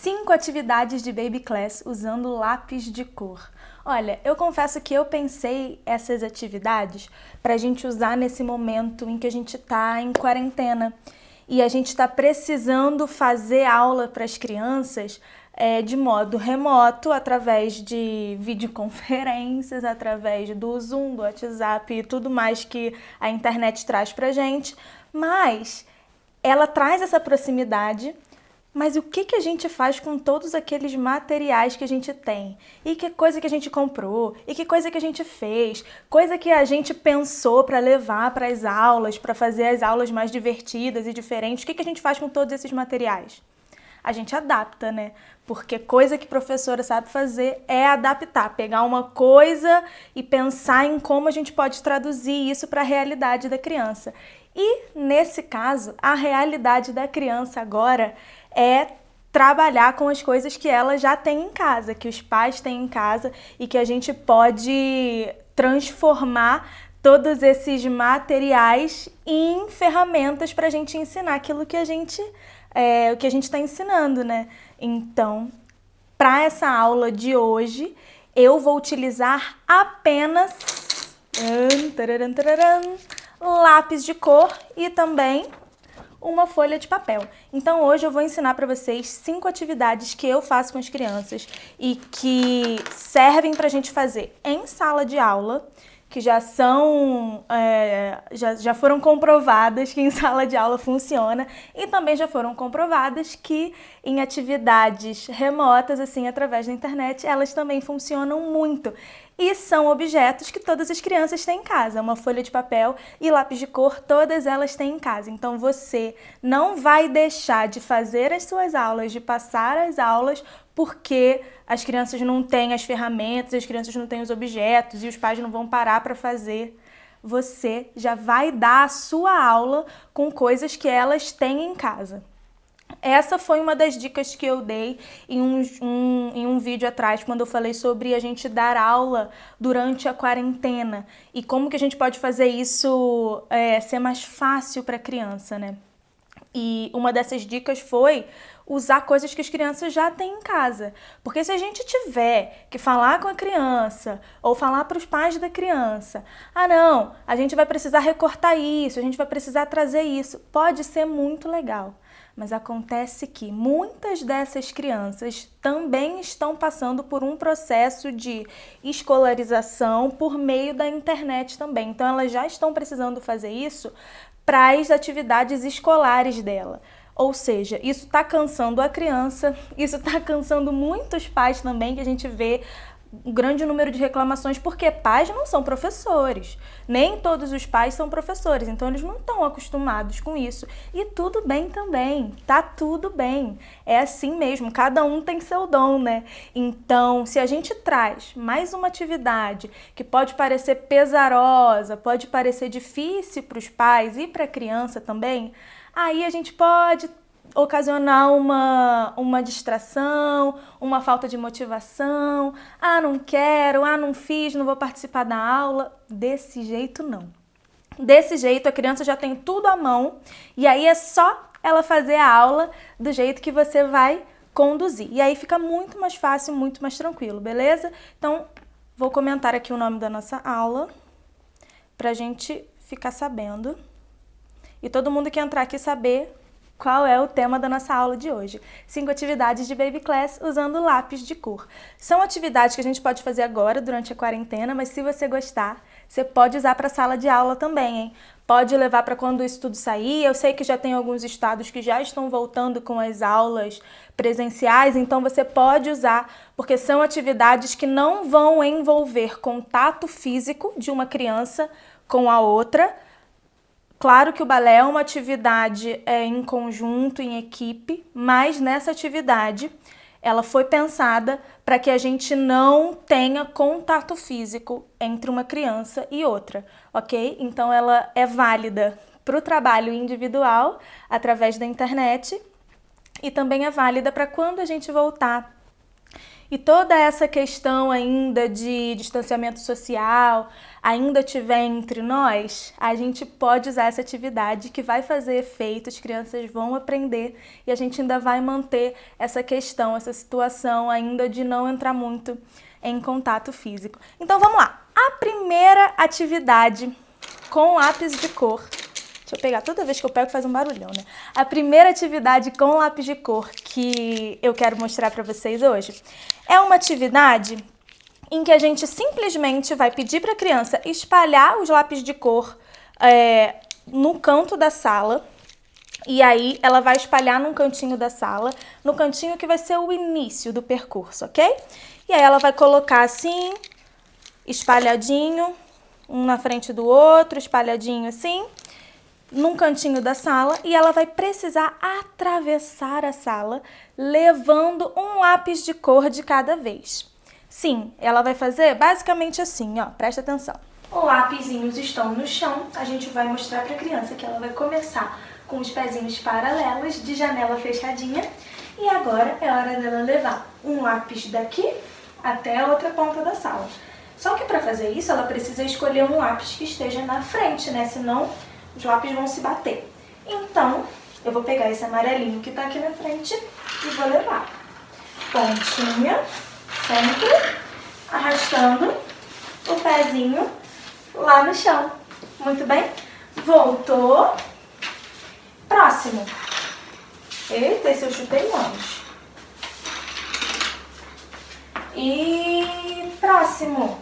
5 atividades de Baby Class usando lápis de cor. Olha, eu confesso que eu pensei essas atividades para a gente usar nesse momento em que a gente está em quarentena e a gente está precisando fazer aula para as crianças de modo remoto, através de videoconferências, através do Zoom, do WhatsApp e tudo mais que a internet traz para a gente, mas ela traz essa proximidade. Mas o que a gente faz com todos aqueles materiais que a gente tem? E que coisa que a gente comprou? E que coisa que a gente fez? Coisa que a gente pensou para levar para as aulas, para fazer as aulas mais divertidas e diferentes. O que a gente faz com todos esses materiais? A gente adapta, né? Porque coisa que professora sabe fazer é adaptar, pegar uma coisa e pensar em como a gente pode traduzir isso para a realidade da criança. E, nesse caso, a realidade da criança agora é trabalhar com as coisas que ela já tem em casa, que os pais têm em casa e que a gente pode transformar todos esses materiais em ferramentas para a gente ensinar aquilo que a gente está ensinando, né? Então, para essa aula de hoje, eu vou utilizar apenas lápis de cor e também uma folha de papel. Então hoje eu vou ensinar para vocês 5 atividades que eu faço com as crianças e que servem para a gente fazer em sala de aula, que já foram comprovadas que em sala de aula funciona e também já foram comprovadas que em atividades remotas, assim, através da internet, elas também funcionam muito. E são objetos que todas as crianças têm em casa, uma folha de papel e lápis de cor, todas elas têm em casa. Então você não vai deixar de fazer as suas aulas, de passar as aulas, porque as crianças não têm as ferramentas, as crianças não têm os objetos e os pais não vão parar para fazer. Você já vai dar a sua aula com coisas que elas têm em casa. Essa foi uma das dicas que eu dei em um vídeo atrás, quando eu falei sobre a gente dar aula durante a quarentena e como que a gente pode fazer isso ser mais fácil para a criança, né? E uma dessas dicas foi usar coisas que as crianças já têm em casa. Porque se a gente tiver que falar com a criança ou falar para os pais da criança, não, a gente vai precisar recortar isso, a gente vai precisar trazer isso, pode ser muito legal. Mas acontece que muitas dessas crianças também estão passando por um processo de escolarização por meio da internet também. Então elas já estão precisando fazer isso para as atividades escolares dela. Ou seja, isso está cansando a criança, isso está cansando muitos pais também, que a gente vê um grande número de reclamações, porque pais não são professores. Nem todos os pais são professores, então eles não estão acostumados com isso. E tudo bem também, tá tudo bem. É assim mesmo, cada um tem seu dom, né? Então, se a gente traz mais uma atividade que pode parecer pesarosa, pode parecer difícil para os pais e para a criança também, aí a gente pode ocasionar uma distração, uma falta de motivação. Não quero, não fiz, não vou participar da aula. Desse jeito, não. Desse jeito, a criança já tem tudo à mão e aí é só ela fazer a aula do jeito que você vai conduzir. E aí fica muito mais fácil, muito mais tranquilo, beleza? Então, vou comentar aqui o nome da nossa aula pra gente ficar sabendo. E todo mundo que entrar aqui saber qual é o tema da nossa aula de hoje. 5 atividades de Baby Class usando lápis de cor. São atividades que a gente pode fazer agora, durante a quarentena, mas se você gostar, você pode usar para a sala de aula também, hein? Pode levar para quando isso tudo sair. Eu sei que já tem alguns estados que já estão voltando com as aulas presenciais, então você pode usar, porque são atividades que não vão envolver contato físico de uma criança com a outra. Claro que o balé é uma atividade em conjunto, em equipe, mas nessa atividade ela foi pensada para que a gente não tenha contato físico entre uma criança e outra, ok? Então ela é válida para o trabalho individual através da internet e também é válida para quando a gente voltar e toda essa questão ainda de distanciamento social ainda tiver entre nós, a gente pode usar essa atividade que vai fazer efeito, as crianças vão aprender e a gente ainda vai manter essa questão, essa situação ainda de não entrar muito em contato físico. Então vamos lá. A primeira atividade com lápis de cor. Deixa eu pegar, toda vez que eu pego faz um barulhão, né? A primeira atividade com lápis de cor que eu quero mostrar para vocês hoje é uma atividade em que a gente simplesmente vai pedir para a criança espalhar os lápis de cor no canto da sala. E aí ela vai espalhar num cantinho da sala, no cantinho que vai ser o início do percurso, ok? E aí ela vai colocar assim, espalhadinho, um na frente do outro, espalhadinho assim, num cantinho da sala, e ela vai precisar atravessar a sala levando um lápis de cor de cada vez. Sim, ela vai fazer basicamente assim, ó, presta atenção. Os lapisinhos estão no chão, a gente vai mostrar para a criança que ela vai começar com os pezinhos paralelos, de janela fechadinha, e agora é hora dela levar um lápis daqui até a outra ponta da sala. Só que para fazer isso, ela precisa escolher um lápis que esteja na frente, né? Senão os lápis vão se bater. Então, eu vou pegar esse amarelinho que tá aqui na frente e vou levar. Pontinha, sempre arrastando o pezinho lá no chão. Muito bem? Voltou. Próximo. Eita, esse eu chutei longe. E próximo.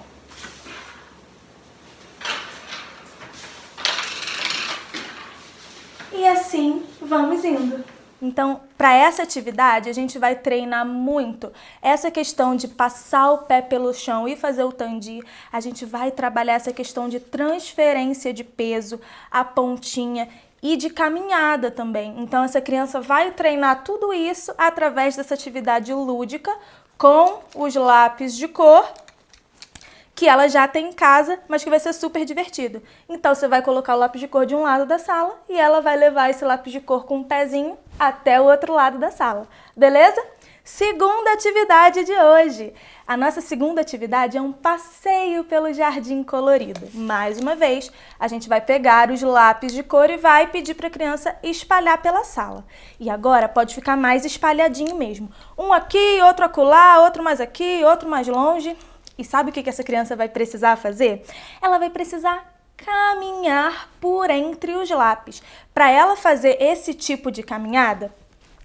E assim vamos indo. Então, para essa atividade, a gente vai treinar muito essa questão de passar o pé pelo chão e fazer o tandi. A gente vai trabalhar essa questão de transferência de peso, a pontinha e de caminhada também. Então, essa criança vai treinar tudo isso através dessa atividade lúdica com os lápis de cor que ela já tem em casa, mas que vai ser super divertido. Então, você vai colocar o lápis de cor de um lado da sala e ela vai levar esse lápis de cor com um pezinho até o outro lado da sala. Beleza? Segunda atividade de hoje. A nossa segunda atividade é um passeio pelo jardim colorido. Mais uma vez, a gente vai pegar os lápis de cor e vai pedir para a criança espalhar pela sala. E agora pode ficar mais espalhadinho mesmo. Um aqui, outro acolá, outro mais aqui, outro mais longe. E sabe o que essa criança vai precisar fazer? Ela vai precisar caminhar por entre os lápis. Para ela fazer esse tipo de caminhada,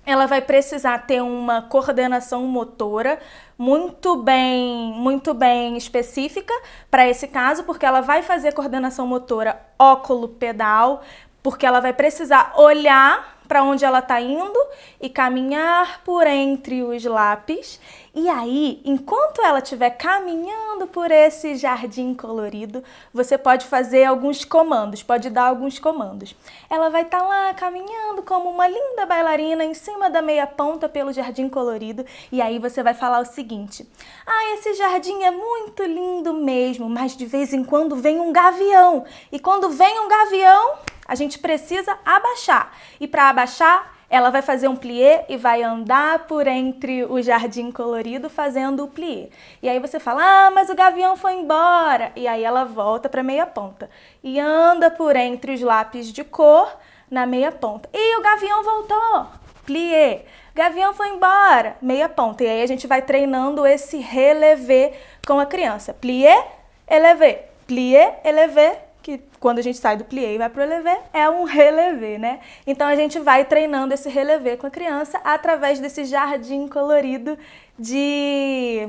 ela vai precisar ter uma coordenação motora muito bem específica para esse caso, porque ela vai fazer coordenação motora óculo-pedal, porque ela vai precisar olhar para onde ela está indo e caminhar por entre os lápis. E aí, enquanto ela estiver caminhando por esse jardim colorido, você pode fazer alguns comandos, pode dar alguns comandos. Ela vai estar lá caminhando como uma linda bailarina em cima da meia ponta pelo jardim colorido. E aí você vai falar o seguinte: ah, esse jardim é muito lindo mesmo, mas de vez em quando vem um gavião. E quando vem um gavião, a gente precisa abaixar. E para abaixar, ela vai fazer um plié e vai andar por entre o jardim colorido fazendo o plié. E aí você fala: ah, mas o gavião foi embora. E aí ela volta para meia ponta e anda por entre os lápis de cor na meia ponta. E o gavião voltou, plié. Gavião foi embora, meia ponta. E aí a gente vai treinando esse relevé com a criança. Plié, élevé, plié, élevé. Que quando a gente sai do plié e vai para o relevé, é um relevé, né? Então a gente vai treinando esse relevé com a criança através desse jardim colorido de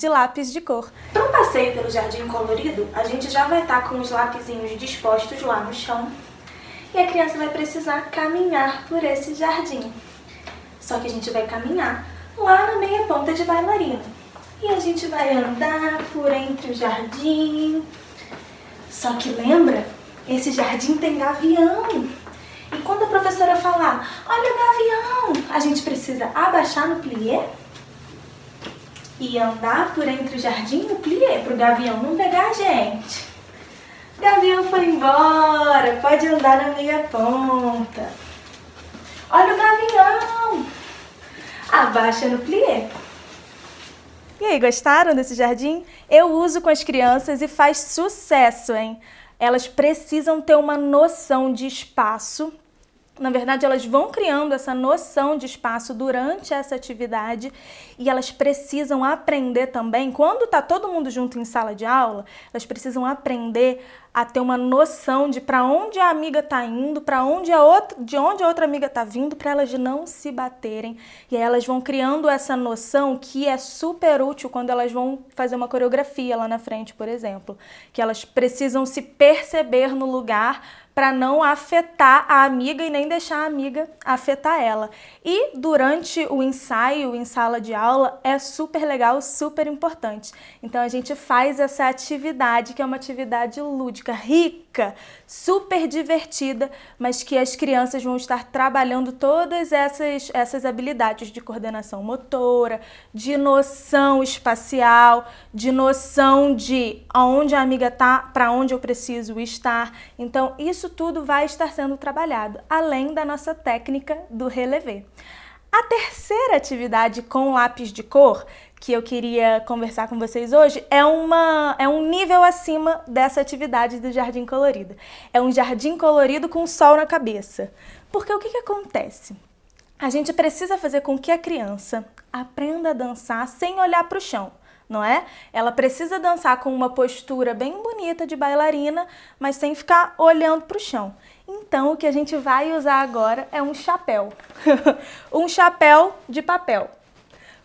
lápis de cor. Para o passeio pelo jardim colorido, a gente já vai estar com os lapisinhos dispostos lá no chão e a criança vai precisar caminhar por esse jardim. Só que a gente vai caminhar lá na meia ponta de bailarina. E a gente vai andar por entre o jardim. Só que lembra, esse jardim tem gavião. E quando a professora falar: olha o gavião, a gente precisa abaixar no plié e andar por entre o jardim e o plié, para o gavião não pegar a gente. Gavião foi embora, pode andar na meia ponta. Olha o gavião, abaixa no plié. E E aí, gostaram desse jardim? Eu uso com as crianças e faz sucesso, hein? Elas precisam ter uma noção de espaço. Na verdade, elas vão criando essa noção de espaço durante essa atividade e elas precisam aprender também, quando está todo mundo junto em sala de aula, elas precisam aprender a ter uma noção de para onde a amiga está indo, de onde a outra amiga está vindo, para elas não se baterem. E aí elas vão criando essa noção que é super útil quando elas vão fazer uma coreografia lá na frente, por exemplo. Que elas precisam se perceber no lugar para não afetar a amiga e nem deixar a amiga afetar ela. E durante o ensaio, em sala de aula, é super legal, super importante. Então a gente faz essa atividade, que é uma atividade lúdica, rica, super divertida, mas que as crianças vão estar trabalhando todas essas habilidades de coordenação motora, de noção espacial, de noção de aonde a amiga está, para onde eu preciso estar. Então isso tudo vai estar sendo trabalhado, além da nossa técnica do relevé. A terceira atividade com lápis de cor que eu queria conversar com vocês hoje é um nível acima dessa atividade do jardim colorido. É um jardim colorido com sol na cabeça. Porque o que acontece? A gente precisa fazer com que a criança aprenda a dançar sem olhar para o chão, não é? Ela precisa dançar com uma postura bem bonita de bailarina, mas sem ficar olhando para o chão. Então, o que a gente vai usar agora é um chapéu. Um chapéu de papel.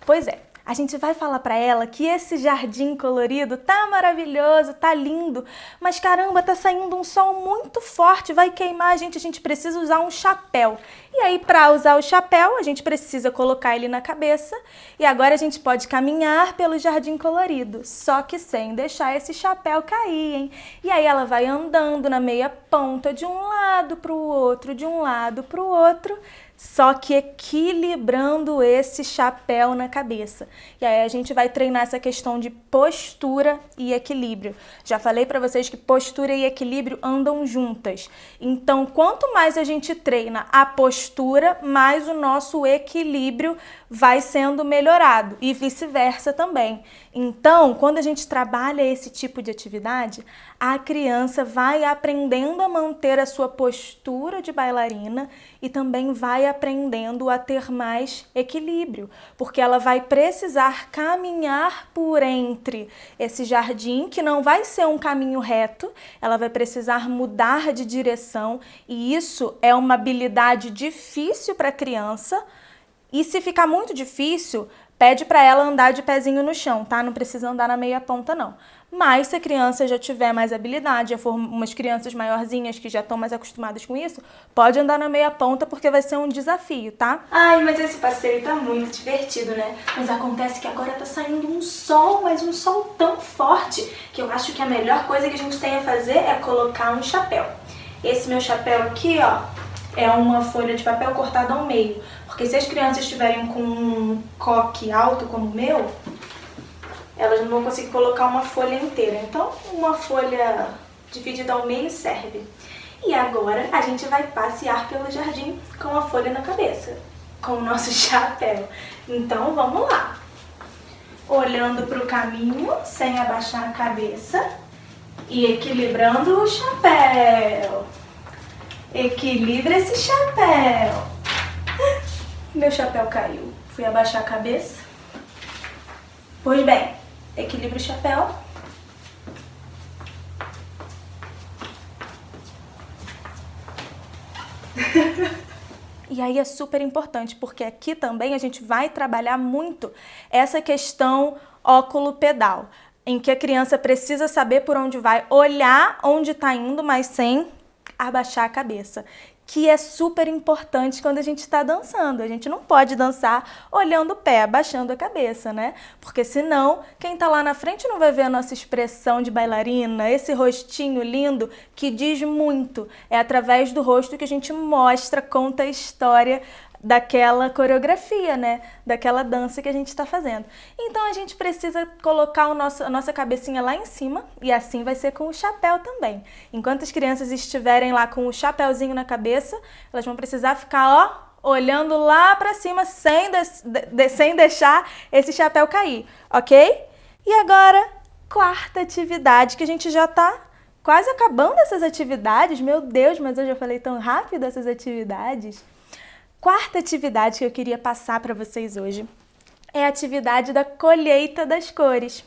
Pois é, a gente vai falar para ela que esse jardim colorido tá maravilhoso, tá lindo, mas caramba, tá saindo um sol muito forte, vai queimar a gente precisa usar um chapéu. E aí, para usar o chapéu, a gente precisa colocar ele na cabeça e agora a gente pode caminhar pelo jardim colorido, só que sem deixar esse chapéu cair, hein? E aí ela vai andando na meia ponta de um lado para o outro, de um lado para o outro, só que equilibrando esse chapéu na cabeça. E aí a gente vai treinar essa questão de postura e equilíbrio. Já falei para vocês que postura e equilíbrio andam juntas. Então, quanto mais a gente treina a postura, mais o nosso equilíbrio vai sendo melhorado e vice-versa também. Então, quando a gente trabalha esse tipo de atividade, a criança vai aprendendo a manter a sua postura de bailarina e também vai aprendendo a ter mais equilíbrio, porque ela vai precisar caminhar por entre esse jardim, que não vai ser um caminho reto, ela vai precisar mudar de direção e isso é uma habilidade difícil para a criança. E se ficar muito difícil, pede para ela andar de pezinho no chão, tá? Não precisa andar na meia ponta, não. Mas se a criança já tiver mais habilidade, já for umas crianças maiorzinhas que já estão mais acostumadas com isso, pode andar na meia ponta porque vai ser um desafio, tá? Ai, mas esse passeio tá muito divertido, né? Mas acontece que agora tá saindo um sol, mas um sol tão forte que eu acho que a melhor coisa que a gente tem a fazer é colocar um chapéu. Esse meu chapéu aqui, ó, é uma folha de papel cortada ao meio. Porque se as crianças estiverem com um coque alto como o meu, elas não vão conseguir colocar uma folha inteira. Então, uma folha dividida ao meio serve. E agora a gente vai passear pelo jardim com a folha na cabeça, com o nosso chapéu. Então, vamos lá. Olhando para o caminho, sem abaixar a cabeça e equilibrando o chapéu. Equilibra esse chapéu. Meu chapéu caiu. Fui abaixar a cabeça. Pois bem, equilibra o chapéu. E aí é super importante, porque aqui também a gente vai trabalhar muito essa questão óculo-pedal, em que a criança precisa saber por onde vai, olhar onde está indo, mas sem abaixar a cabeça, que é super importante quando a gente está dançando. A gente não pode dançar olhando o pé, abaixando a cabeça, né? Porque senão, quem está lá na frente não vai ver a nossa expressão de bailarina, esse rostinho lindo que diz muito. É através do rosto que a gente mostra, conta a história daquela coreografia, né? Daquela dança que a gente está fazendo. Então a gente precisa colocar a nossa cabecinha lá em cima e assim vai ser com o chapéu também. Enquanto as crianças estiverem lá com o chapéuzinho na cabeça, elas vão precisar ficar, ó, olhando lá para cima sem deixar esse chapéu cair, ok? E agora, quarta atividade, que a gente já tá quase acabando essas atividades. Meu Deus, mas eu já falei tão rápido essas atividades. Quarta atividade que eu queria passar para vocês hoje é a atividade da colheita das cores.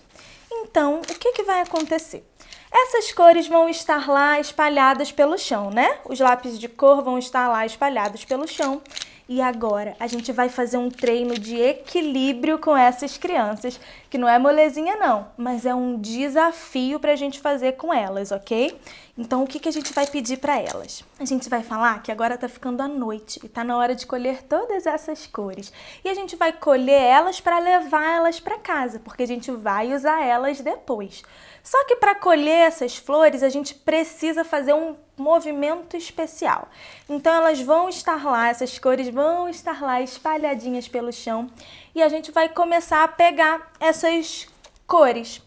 Então, o que vai acontecer? Essas cores vão estar lá espalhadas pelo chão, né? Os lápis de cor vão estar lá espalhados pelo chão. E agora a gente vai fazer um treino de equilíbrio com essas crianças, que não é molezinha não, mas é um desafio para a gente fazer com elas, ok? Então o que a gente vai pedir para elas? A gente vai falar que agora tá ficando a noite e tá na hora de colher todas essas cores. E a gente vai colher elas para levar elas para casa, porque a gente vai usar elas depois. Só que para colher essas flores, a gente precisa fazer um movimento especial. Então elas vão estar lá, essas cores vão estar lá espalhadinhas pelo chão e a gente vai começar a pegar essas cores.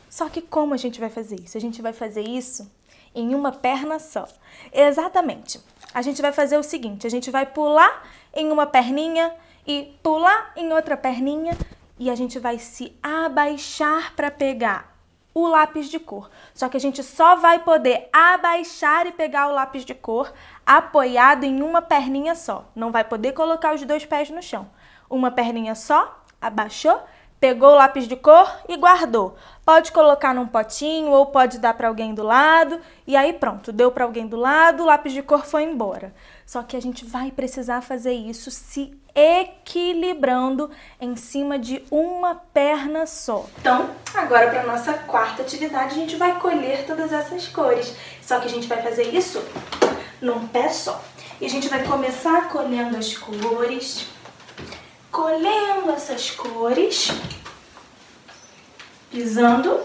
Só que como a gente vai fazer isso? A gente vai fazer isso em uma perna só. Exatamente. A gente vai fazer o seguinte, a gente vai pular em uma perninha e pular em outra perninha e a gente vai se abaixar para pegar o lápis de cor. Só que a gente só vai poder abaixar e pegar o lápis de cor apoiado em uma perninha só. Não vai poder colocar os dois pés no chão. Uma perninha só, abaixou, pegou o lápis de cor e guardou. Pode colocar num potinho ou pode dar para alguém do lado. E aí pronto, deu para alguém do lado, o lápis de cor foi embora. Só que a gente vai precisar fazer isso se equilibrando em cima de uma perna só. Então, agora para nossa quarta atividade, a gente vai colher todas essas cores. Só que a gente vai fazer isso num pé só. E a gente vai começar colhendo as cores, colhendo essas cores, pisando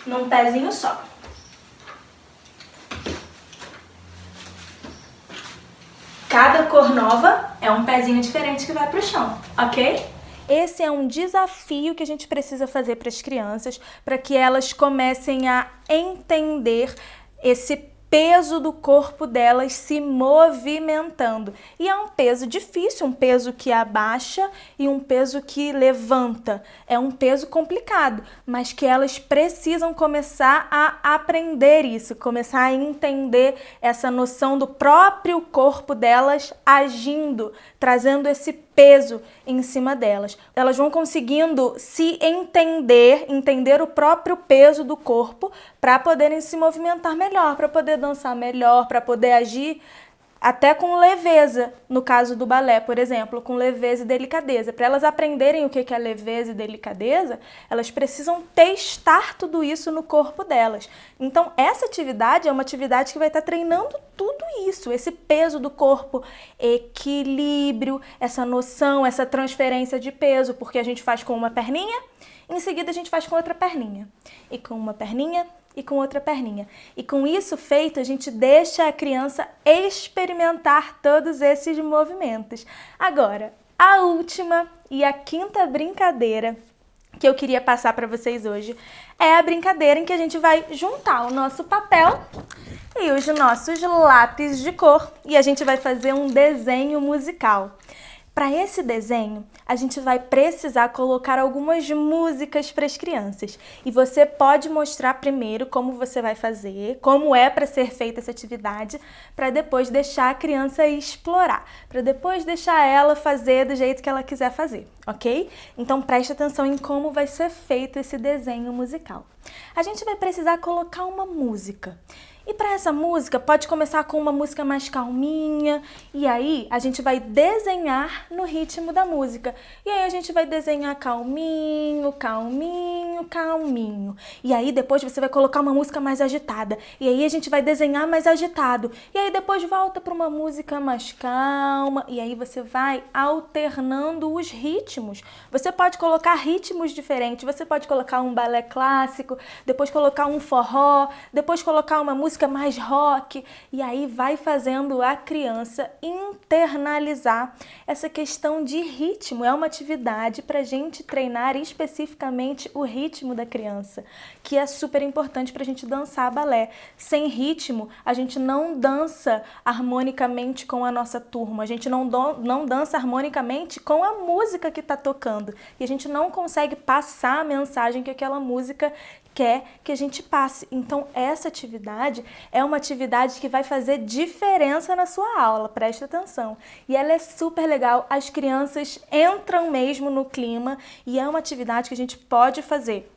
num pezinho só. Cada cor nova é um pezinho diferente que vai para o chão, ok? Esse é um desafio que a gente precisa fazer para as crianças, para que elas comecem a entender esse peso do corpo delas se movimentando. E é um peso difícil, um peso que abaixa e um peso que levanta. É um peso complicado, mas que elas precisam começar a aprender isso, começar a entender essa noção do próprio corpo delas agindo, trazendo esse peso em cima delas. Elas vão conseguindo se entender o próprio peso do corpo para poderem se movimentar melhor, para poder dançar melhor, para poder agir até com leveza, no caso do balé, por exemplo, com leveza e delicadeza. Para elas aprenderem o que é leveza e delicadeza, elas precisam testar tudo isso no corpo delas. Então, essa atividade é uma atividade que vai estar treinando tudo isso, esse peso do corpo, equilíbrio, essa noção, essa transferência de peso, porque a gente faz com uma perninha, em seguida a gente faz com outra perninha, e com uma perninha, e com outra perninha. E com isso feito, a gente deixa a criança experimentar todos esses movimentos. Agora, a última e a quinta brincadeira que eu queria passar para vocês hoje é a brincadeira em que a gente vai juntar o nosso papel e os nossos lápis de cor e a gente vai fazer um desenho musical. Para esse desenho, a gente vai precisar colocar algumas músicas para as crianças. E você pode mostrar primeiro como você vai fazer, como é para ser feita essa atividade, para depois deixar a criança explorar, para depois deixar ela fazer do jeito que ela quiser fazer, ok? Então preste atenção em como vai ser feito esse desenho musical. A gente vai precisar colocar uma música. E para essa música, pode começar com uma música mais calminha, e aí a gente vai desenhar no ritmo da música. E aí a gente vai desenhar calminho, calminho, calminho. E aí depois você vai colocar uma música mais agitada. E aí a gente vai desenhar mais agitado. E aí depois volta para uma música mais calma. E aí você vai alternando os ritmos. Você pode colocar ritmos diferentes. Você pode colocar um balé clássico, depois colocar um forró, depois colocar uma música música mais rock, e aí vai fazendo a criança internalizar essa questão de ritmo. É uma atividade para a gente treinar especificamente o ritmo da criança, que é super importante para a gente dançar balé. Sem ritmo, a gente não dança harmonicamente com a nossa turma, a gente não dança harmonicamente com a música que está tocando, e a gente não consegue passar a mensagem que aquela música quer que a gente passe. Então, essa atividade é uma atividade que vai fazer diferença na sua aula, preste atenção. E ela é super legal, as crianças entram mesmo no clima, e é uma atividade que a gente pode fazer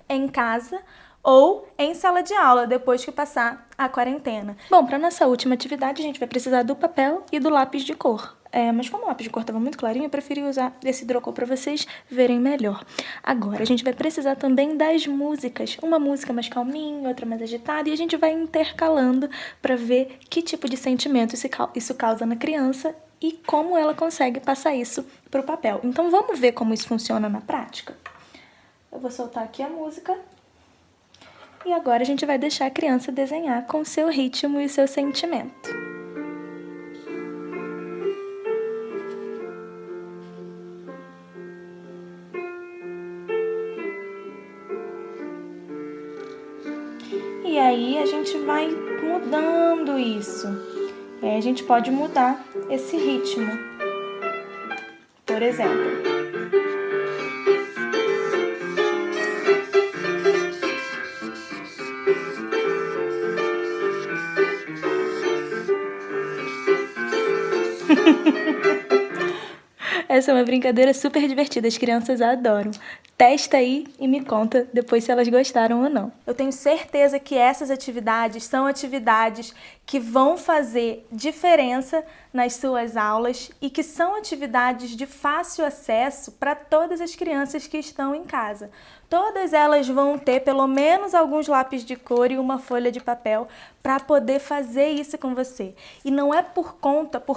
em casa ou em sala de aula, depois que passar a quarentena. Bom, para nossa última atividade, a gente vai precisar do papel e do lápis de cor. Mas como o lápis de cor estava muito clarinho, eu preferi usar esse hidrocor para vocês verem melhor. Agora, a gente vai precisar também das músicas. Uma música mais calminha, outra mais agitada, e a gente vai intercalando para ver que tipo de sentimento isso causa na criança e como ela consegue passar isso para o papel. Então, vamos ver como isso funciona na prática? Eu vou soltar aqui a música. E agora a gente vai deixar a criança desenhar com o seu ritmo e o seu sentimento. E aí a gente vai mudando isso. E aí a gente pode mudar esse ritmo. Por exemplo. Essa é uma brincadeira super divertida, as crianças adoram. Testa aí e me conta depois se elas gostaram ou não. Eu tenho certeza que essas atividades são atividades que vão fazer diferença nas suas aulas e que são atividades de fácil acesso para todas as crianças que estão em casa. Todas elas vão ter pelo menos alguns lápis de cor e uma folha de papel para poder fazer isso com você. E não é por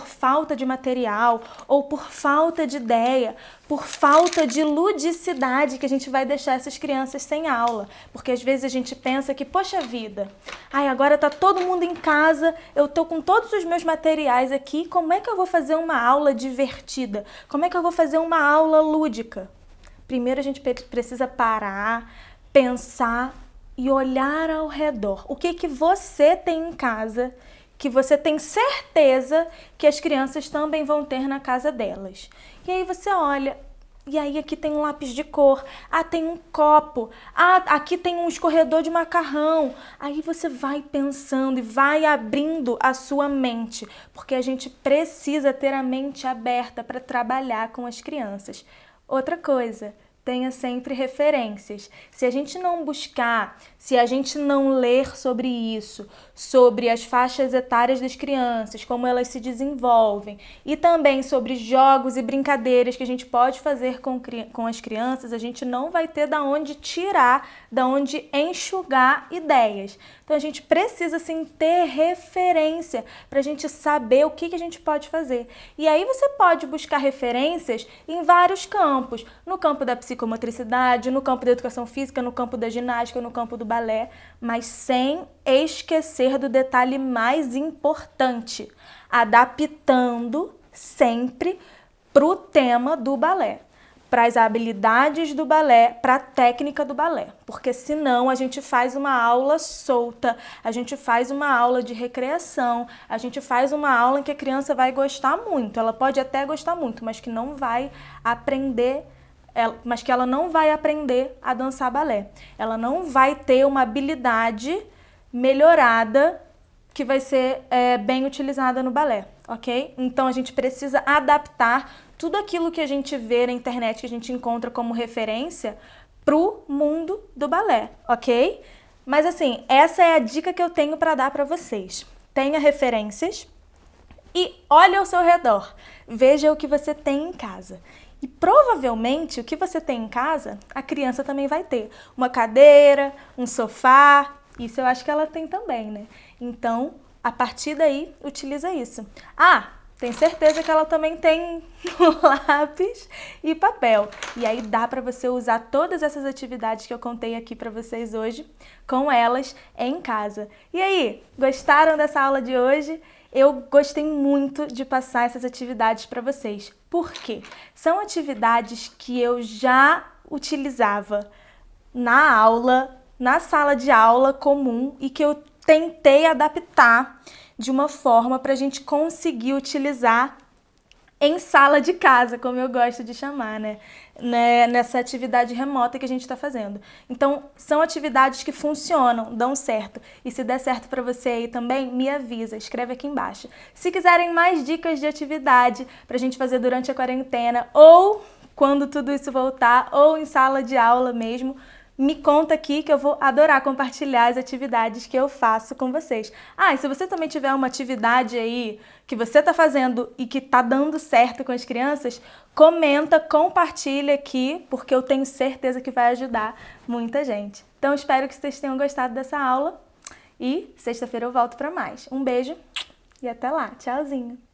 falta de material ou por falta de ideia, por falta de ludicidade que a gente vai deixar essas crianças sem aula. Porque às vezes a gente pensa que, poxa vida, agora tá todo mundo em casa, eu tô com todos os meus materiais aqui, como é que eu vou fazer uma aula divertida? Como é que eu vou fazer uma aula lúdica? Primeiro a gente precisa parar, pensar e olhar ao redor. O que você tem em casa que você tem certeza que as crianças também vão ter na casa delas? E aí você olha, e aí aqui tem um lápis de cor, tem um copo, aqui tem um escorredor de macarrão. Aí você vai pensando e vai abrindo a sua mente, porque a gente precisa ter a mente aberta para trabalhar com as crianças. Outra coisa, tenha sempre referências. Se a gente não buscar, se a gente não ler sobre isso, sobre as faixas etárias das crianças, como elas se desenvolvem, e também sobre jogos e brincadeiras que a gente pode fazer com as crianças, a gente não vai ter da onde tirar, da onde enxugar ideias. Então a gente precisa sim ter referência para a gente saber o que a gente pode fazer. E aí você pode buscar referências em vários campos, no campo da psicomotricidade, no campo da educação física, no campo da ginástica, no campo do balé, mas sem esquecer do detalhe mais importante, adaptando sempre para o tema do balé, para as habilidades do balé, para a técnica do balé, porque senão a gente faz uma aula solta, a gente faz uma aula de recreação, a gente faz uma aula em que a criança vai gostar muito, ela pode até gostar muito, mas que não vai aprender, mas que ela não vai aprender a dançar balé, ela não vai ter uma habilidade melhorada que vai ser bem utilizada no balé, ok? Então a gente precisa adaptar tudo aquilo que a gente vê na internet, que a gente encontra como referência, pro mundo do balé, ok? Mas assim, essa é a dica que eu tenho para dar para vocês. Tenha referências e olhe ao seu redor. Veja o que você tem em casa. E provavelmente o que você tem em casa, a criança também vai ter. Uma cadeira, um sofá, isso eu acho que ela tem também, né? Então, a partir daí, utiliza isso. tenho certeza que ela também tem lápis e papel. E aí dá para você usar todas essas atividades que eu contei aqui para vocês hoje, com elas em casa. E aí, gostaram dessa aula de hoje? Eu gostei muito de passar essas atividades para vocês. Por quê? São atividades que eu já utilizava na aula, na sala de aula comum e que eu tentei adaptar de uma forma para a gente conseguir utilizar em sala de casa, como eu gosto de chamar, né? Nessa atividade remota que a gente está fazendo. Então, são atividades que funcionam, dão certo. E se der certo para você aí também, me avisa, escreve aqui embaixo. Se quiserem mais dicas de atividade para a gente fazer durante a quarentena, ou quando tudo isso voltar, ou em sala de aula mesmo, me conta aqui que eu vou adorar compartilhar as atividades que eu faço com vocês. Ah, e se você também tiver uma atividade aí que você está fazendo e que está dando certo com as crianças, comenta, compartilha aqui, porque eu tenho certeza que vai ajudar muita gente. Então, espero que vocês tenham gostado dessa aula e sexta-feira eu volto para mais. Um beijo e até lá. Tchauzinho!